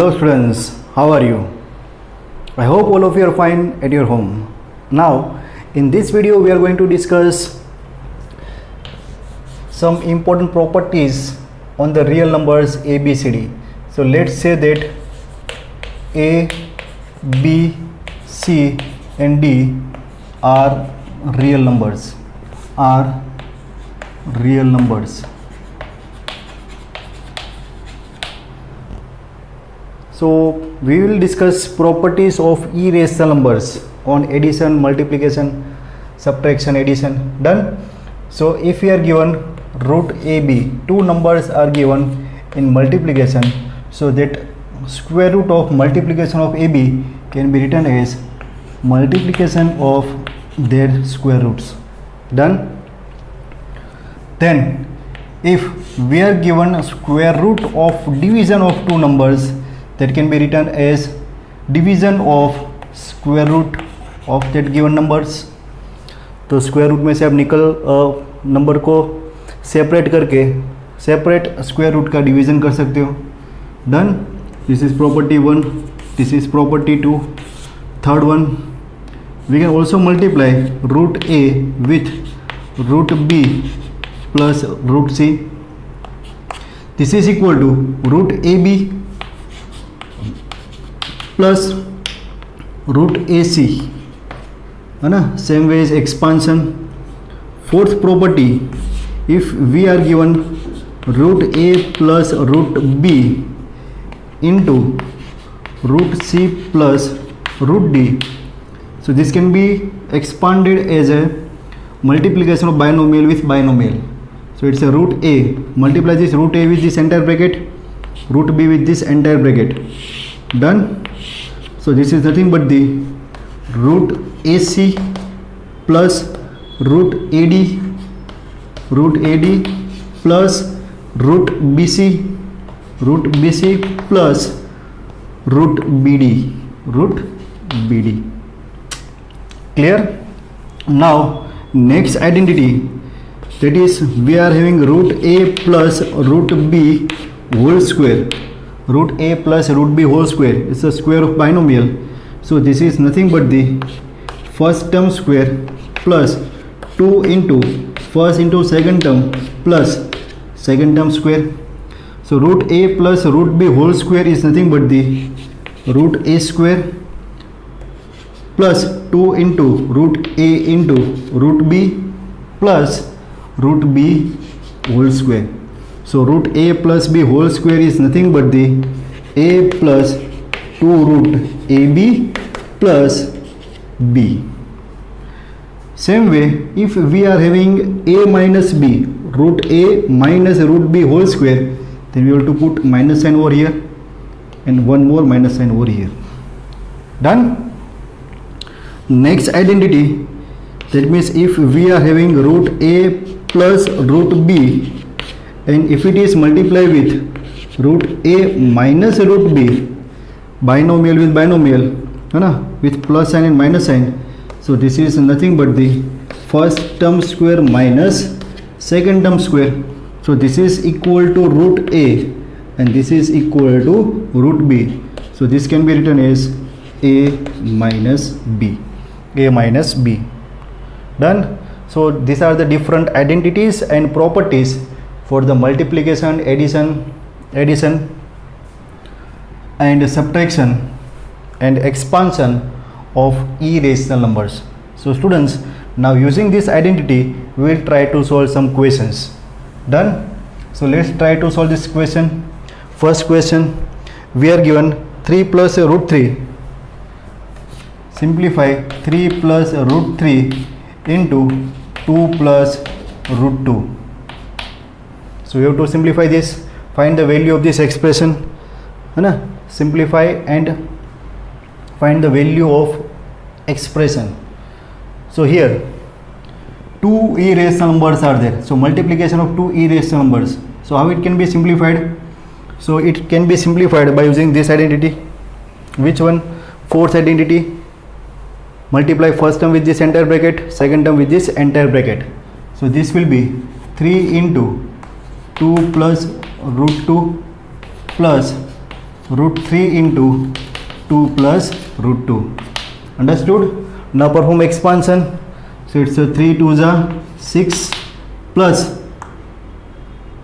Hello students, how are you? I hope all of you are fine at your home. Now, in this video we are going to discuss some important properties on the real numbers A, B, C, D. So let's say that A, B, C and D are real numbers. So we will discuss properties of irrational numbers on addition, multiplication, subtraction, addition. Done. So if we are given root AB, two numbers are given in multiplication, so that square root of multiplication of AB can be written as multiplication of their square roots. Done. Then if we are given a square root of division of two numbers, that can be written as division of square root of that given numbers. तो square root में से आप निकल number को separate करके separate square root का division कर सकते हो. Done. This is property 1, this is property 2. Third one, we can also multiply root A with root B plus root C. This is equal to root A B plus root A C, है ना. Same way is expansion. Fourth property, if we are given root A plus root B into root C plus root D, so this can be expanded as a multiplication of binomial with binomial. So it's a root a, multiply this root a with this entire bracket, root b with this entire bracket. Done. So this is nothing but the root AC plus root AD plus root BC plus root BD. Clear? Now next identity, that is we are having root A plus root B whole square. Root a plus root b whole square is the square of binomial. So this is nothing but the first term square plus 2 into first into second term plus second term square. So root a plus root b whole square is nothing but the root a square plus 2 into root a into root b plus root b whole square. So root a plus b whole square is nothing but the a plus 2 root ab plus b. Same way, if we are having a minus b, root a minus root b whole square, then we have to put minus sign over here and one more minus sign over here. Done. Next identity, that means if we are having root a plus root b, and if it is multiplied with root a minus root b, binomial with binomial, है ना, with plus sign and minus sign, so this is nothing but the first term square minus second term square. So this is equal to root a and this is equal to root b. So this can be written as a minus b. Done. So these are the different identities and properties for the multiplication, addition and subtraction and expansion of irrational numbers. So students, now using this identity we will try to solve some questions. Done. So let's try to solve this question. First question, we are given 3 plus root 3. Simplify 3 plus root 3 into 2 plus root 2. So we have to simplify this, find the value of this expression, है ना. Simplify and find the value of expression. So here two irrational numbers are there, so multiplication of two irrational numbers. So how it can be simplified? So it can be simplified by using this identity. Which one? Fourth identity. Multiply first term with this entire bracket, second term with this entire bracket. So this will be 3 into 2 plus root 2 plus root 3 into 2 plus root 2. Understood? Now perform expansion. So it's a 3 2s are 6 plus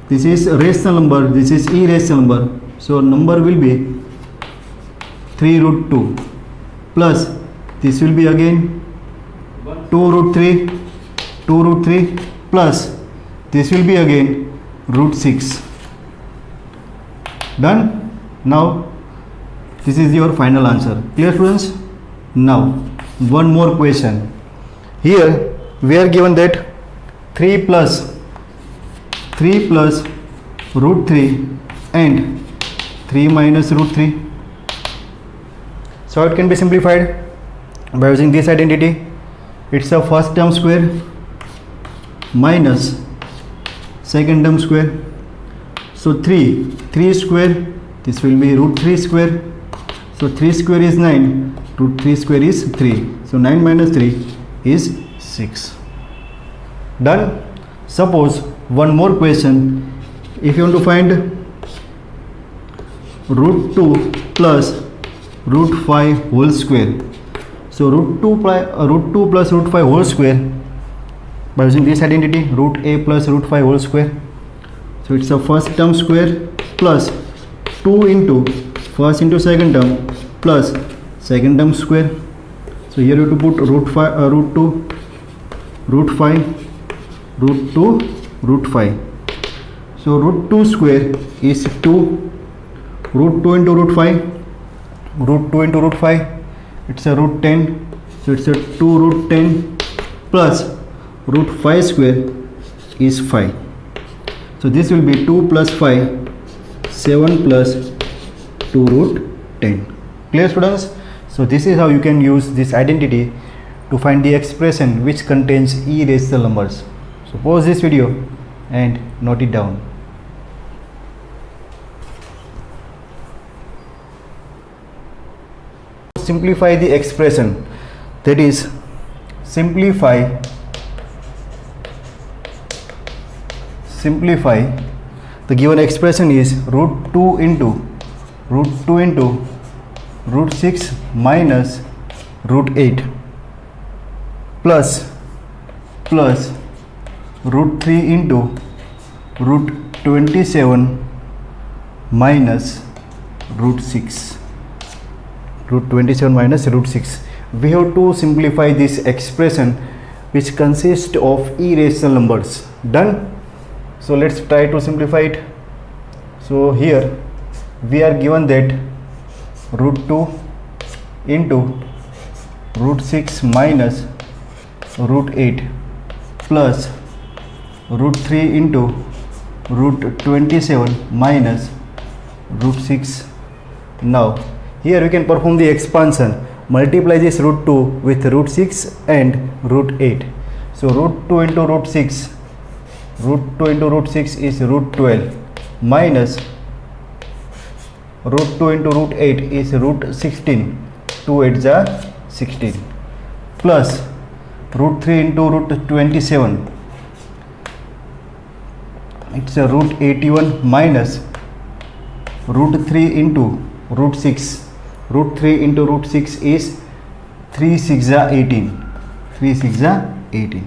this is rational number, this is irrational number. So number will be 3 root 2 plus this will be again 2 root 3 plus this will be again root 6. Done? Now this is your final answer. Clear, students? Now one more question. Here we are given that 3 plus root 3 and 3 minus root 3. So it can be simplified by using this identity. It's a first term square minus second term square. So 3 square, this will be root 3 square. So 3 square is 9, root 3 square is 3. So 9 minus 3 is 6. Done? Suppose one more question. If you want to find root 2 plus root 5 whole square. So root 2 plus root 5 whole square by using this identity, root a plus root 5 whole square. So it's a first term square plus 2 into first into second term plus second term square. So here you have to put root 2, root 5, root 2, root 5. So root 2 square is 2, root 2 into root 5, root 2 into root 5, it's a root 10. So it's a 2 root 10 plus root 5 square is 5. So this will be 2 plus 5, 7 plus 2 root 10. Clear, students? So this is how you can use this identity to find the expression which contains irrational numbers. So pause this video and note it down. Simplify the expression, that is simplify the given expression is root 2 into root 6 minus root 8 plus root 3 into root 27 minus root 6. Root 27 minus root 6. We have to simplify this expression which consists of irrational numbers. Done? So let's try to simplify it. So here we are given that root 2 into root 6 minus root 8 plus root 3 into root 27 minus root 6. Now here we can perform the expansion. Multiply this root 2 with root 6 and root 8. So root 2 into root 6, root 2 into root 6 is root 12 minus root 2 into root 8 is root 16. 2 8s are 16 plus root 3 into root 27, it's a root 81 minus root 3 into root 6. Root 3 into root 6 is 3 6 are 18. 3 6 are 18.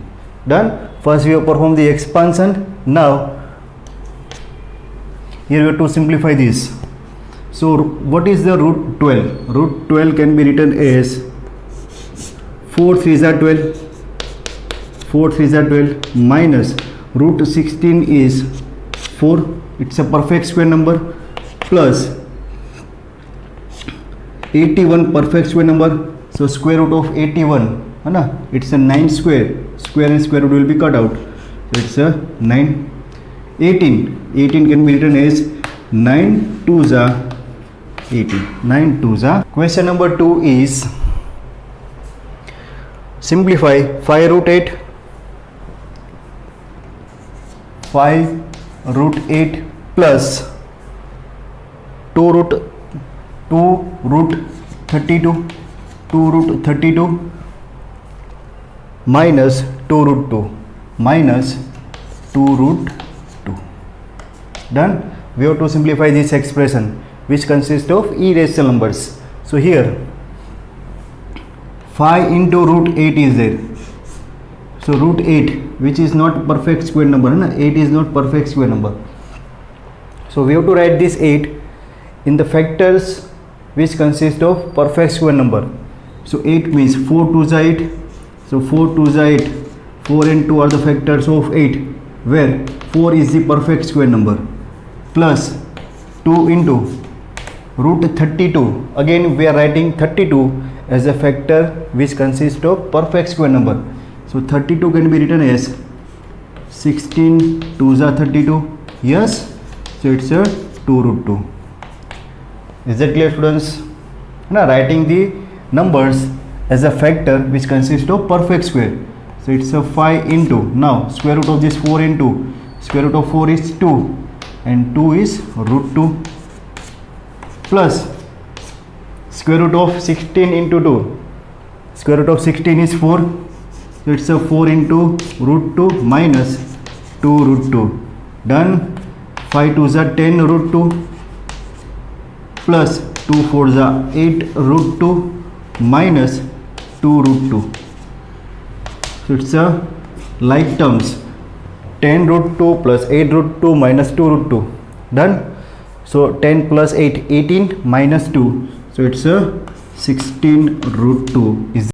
Done? First we have performed the expansion. Now here we have to simplify this. So what is the root 12? Root 12 can be written as 4 3s are 12. 4 3s are 12 minus root 16 is 4. It's a perfect square number plus 81 perfect square number. So square root of 81, it's a 9 square. Square and square root will be cut out. So it's a 9. 18 can be written as 9 2s are 18. 9 2s are. Question number 2 is simplify 5 root 8. 5 root 8 plus 2 root 32 minus 2 root 2 minus 2 root 2. Done? We have to simplify this expression. which consists of irrational numbers. So here 5 into root 8 is there. So root 8, which is not perfect square number, na? 8 is not perfect square number. So we have to write this 8 in the factors which consist of perfect square number. So 8 means 4 2s are 8. So 4 2s are 8. 4 and 2 are the factors of 8, where 4 is the perfect square number. Plus 2 into root 32. Again we are writing 32 as a factor which consists of perfect square number. So 32 can be written as 16 2s are 32. Yes. So it's a 2 root 2. Is that clear, students? Now writing the numbers as a factor which consists of perfect square. So it's a 5 into, now square root of this 4 into, square root of 4 is 2 and 2 is root 2, plus square root of 16 into 2, square root of 16 is 4. So it's a 4 into root 2 minus 2 root 2. Done. 5 2s are 10 root 2 plus 2 4s are 8 root 2 minus 2 root 2. So it's a like terms, 10 root 2 plus 8 root 2 minus 2 root 2. Done. So 10 plus 8, 18 minus 2. So it's a 16 root 2 is